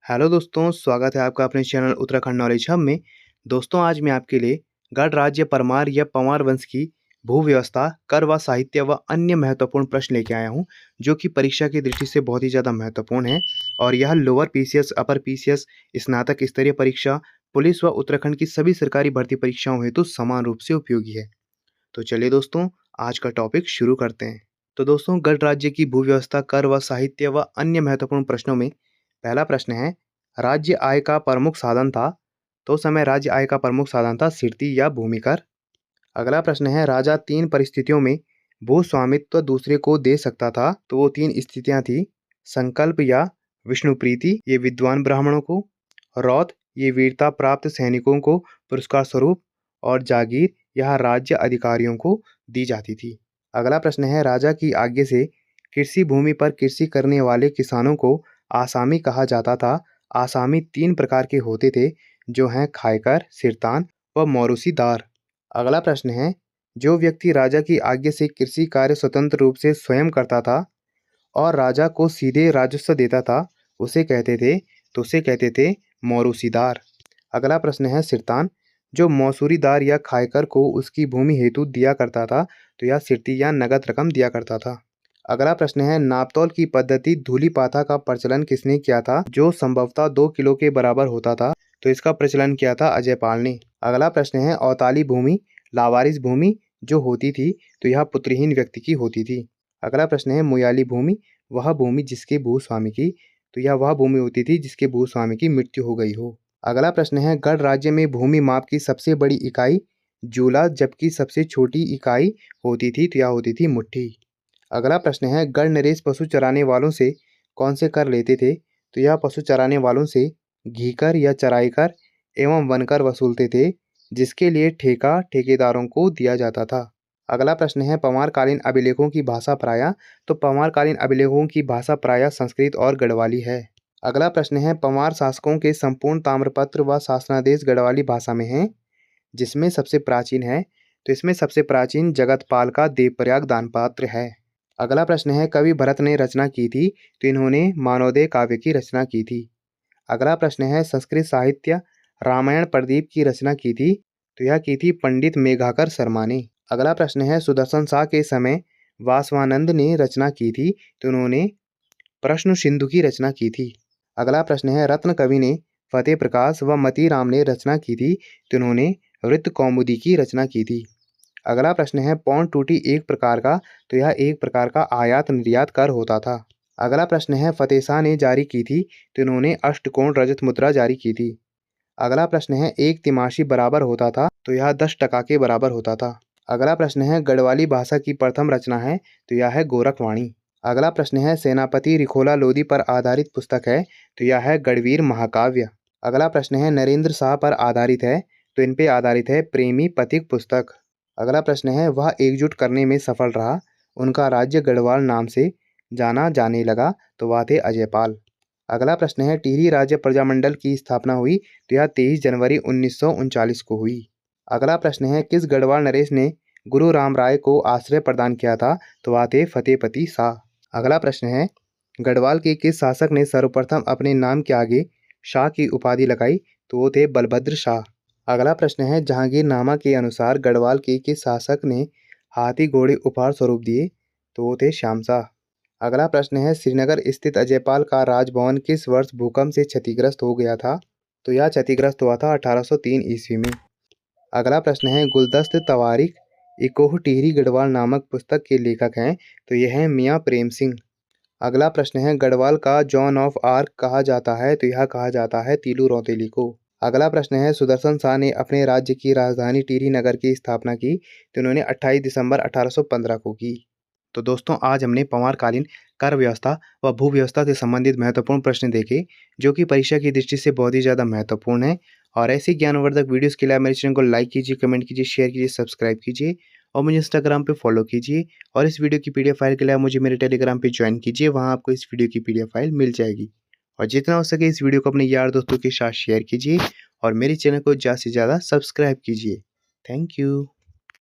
Hello दोस्तों, स्वागत है आपका अपने चैनल उत्तराखंड नॉलेज हब में। दोस्तों, आज मैं आपके लिए गढ़ राज्य परमार या पंवार वंश की भू व्यवस्था, कर व साहित्य व अन्य महत्वपूर्ण प्रश्न लेके आया हूं, जो कि परीक्षा की दृष्टि से बहुत ही ज़्यादा महत्वपूर्ण है। और यह लोअर पीसीएस, अपर पीसीएस, स्नातक स्तरीय परीक्षा, पुलिस व उत्तराखंड की सभी सरकारी भर्ती परीक्षाओं हेतु समान रूप से उपयोगी है। तो चलिए दोस्तों, आज का टॉपिक शुरू करते हैं। तो दोस्तों, गढ़ राज्य की भू व्यवस्था, कर व साहित्य व अन्य महत्वपूर्ण प्रश्नों में पहला प्रश्न है, राज्य आय का प्रमुख साधन था। तो उस समय राज्य आय का प्रमुख साधन था सिरती या भूमिकर। अगला प्रश्न है, राजा तीन परिस्थितियों में भू स्वामित्व दूसरे को दे सकता था। तो वो तीन स्थितियां थी, संकल्प या विष्णु प्रीति, ये विद्वान ब्राह्मणों को, रौत, ये वीरता प्राप्त सैनिकों को पुरस्कार स्वरूप, और जागीर, यह राज्य अधिकारियों को दी जाती थी। अगला प्रश्न है, राजा की आज्ञा से कृषि भूमि पर कृषि करने वाले किसानों को आसामी कहा जाता था। आसामी तीन प्रकार के होते थे, जो हैं खायकर, सिरतान व मौरूसीदार। अगला प्रश्न है, जो व्यक्ति राजा की आज्ञा से कृषि कार्य स्वतंत्र रूप से स्वयं करता था और राजा को सीधे राजस्व देता था, उसे कहते थे मौरूसीदार। अगला प्रश्न है, सिरतान, जो मौसूरीदार या खायकर को उसकी भूमि हेतु दिया करता था, तो यह सिरती या नगद रकम दिया करता था। अगला प्रश्न है, नापतौल की पद्धति धूलिपाथा का प्रचलन किसने किया था, जो संभवतः 2 किलो के बराबर होता था। तो इसका प्रचलन किया था अजयपाल ने। अगला प्रश्न है, औताली भूमि, लावारिस भूमि जो होती थी, तो यह पुत्रहीन व्यक्ति की होती थी। अगला प्रश्न है, मुयाली भूमि, वह भूमि जिसके भूस्वामी की, तो यह वह भूमि होती थी जिसके भूस्वामी की मृत्यु हो गई हो। अगला प्रश्न है, गढ़ राज्य में भूमि माप की सबसे बड़ी इकाई जूला, जबकि सबसे छोटी इकाई होती थी, तो यह होती थी मुट्ठी। अगला प्रश्न है, गढ़ नरेश पशु चराने वालों से कौन से कर लेते थे। तो यह पशु चराने वालों से घी कर या चराई कर एवं वनकर वसूलते थे, जिसके लिए ठेका ठेकेदारों को दिया जाता था। अगला प्रश्न है, पंवारकालीन अभिलेखों की भाषा प्रायः। तो पंवारकालीन अभिलेखों की भाषा प्रायः संस्कृत और गढ़वाली है। अगला प्रश्न है, पंवार शासकों के संपूर्ण ताम्रपत्र व शासनादेश गढ़वाली भाषा में हैं, जिसमें सबसे प्राचीन है। तो इसमें सबसे प्राचीन जगतपाल का देवप्रयाग दानपत्र है। अगला प्रश्न है, कवि भरत ने रचना की थी। तो इन्होंने मानवोदय काव्य की रचना की थी। अगला प्रश्न है, संस्कृत साहित्य रामायण प्रदीप की रचना की थी। तो यह की थी पंडित मेघाकर शर्मा ने। अगला प्रश्न है, सुदर्शन शाह के समय वासवानंद ने रचना की थी। तो उन्होंने प्रश्न सिंधु की रचना की थी। अगला प्रश्न है, रत्न कवि ने फतेह प्रकाश व मती राम ने रचना की थी। तो उन्होंने वृत्त कौमुदी की रचना की थी। अगला प्रश्न है, पौंड टूटी एक प्रकार का, तो यह एक प्रकार का आयात निर्यात कर होता था। अगला प्रश्न है, फतेह शाह ने जारी की थी। तो इन्होंने अष्टकोण रजत मुद्रा जारी की थी। अगला प्रश्न है, एक तिमाशी बराबर होता था। तो यह 10 टका के बराबर होता था। अगला प्रश्न है, गढ़वाली भाषा की प्रथम रचना है। तो यह है गोरखवाणी। अगला प्रश्न है, सेनापति रिखोला लोदी पर आधारित पुस्तक है। तो यह है गढ़वीर महाकाव्य। अगला प्रश्न है, नरेंद्र शाह पर आधारित है। तो इन पे आधारित है प्रेमी पथिक पुस्तक। अगला प्रश्न है, वह एकजुट करने में सफल रहा, उनका राज्य गढ़वाल नाम से जाना जाने लगा। तो वह थे अजयपाल। अगला प्रश्न है, टिहरी राज्य प्रजामंडल की स्थापना हुई। तो यह 23 जनवरी 1939 को हुई। अगला प्रश्न है, किस गढ़वाल नरेश ने गुरु राम राय को आश्रय प्रदान किया था। तो वह थे फतेहपति शाह। अगला प्रश्न है, गढ़वाल के किस शासक ने सर्वप्रथम अपने नाम के आगे शाह की उपाधि लगाई। तो वो थे बलभद्र शाह। अगला प्रश्न है, जहांगीरनामा के अनुसार गढ़वाल के किस शासक ने हाथी घोड़े उपहार स्वरूप दिए। तो वो थे श्याम शाह। अगला प्रश्न है, श्रीनगर स्थित अजयपाल का राजभवन किस वर्ष भूकंप से क्षतिग्रस्त हो गया था। तो यह क्षतिग्रस्त हुआ था 1803 ईस्वी में। अगला प्रश्न है, गुलदस्त तवारीख इकोह टिहरी गढ़वाल नामक पुस्तक के लेखक हैं। तो यह है मियाँ प्रेम सिंह। अगला प्रश्न है, गढ़वाल का जॉन ऑफ आर्क कहा जाता है। तो यह कहा जाता है तीलू रौतेली को। अगला प्रश्न है, सुदर्शन शाह ने अपने राज्य की राजधानी टिहरी नगर की स्थापना की। तो उन्होंने 28 दिसंबर 1815 को की। तो दोस्तों, आज हमने पंवारकालीन कर व्यवस्था व भू व्यवस्था से संबंधित महत्वपूर्ण प्रश्न देखे, जो कि परीक्षा की दृष्टि से बहुत ही ज़्यादा महत्वपूर्ण है। और ऐसी ज्ञानवर्धक वीडियोस के लिए मेरे चैनल को लाइक कीजिए, कमेंट कीजिए, शेयर कीजिए, सब्सक्राइब कीजिए और मुझे इंस्टाग्राम पे फॉलो कीजिए। और इस वीडियो की पीडीएफ फाइल के लिए आप मुझे मेरे टेलीग्राम पे ज्वाइन कीजिए, वहाँ आपको इस वीडियो की पीडीएफ फाइल मिल जाएगी। और जितना हो सके इस वीडियो को अपने यार दोस्तों के साथ शेयर कीजिए और मेरे चैनल को ज़्यादा से ज़्यादा सब्सक्राइब कीजिए। Thank you.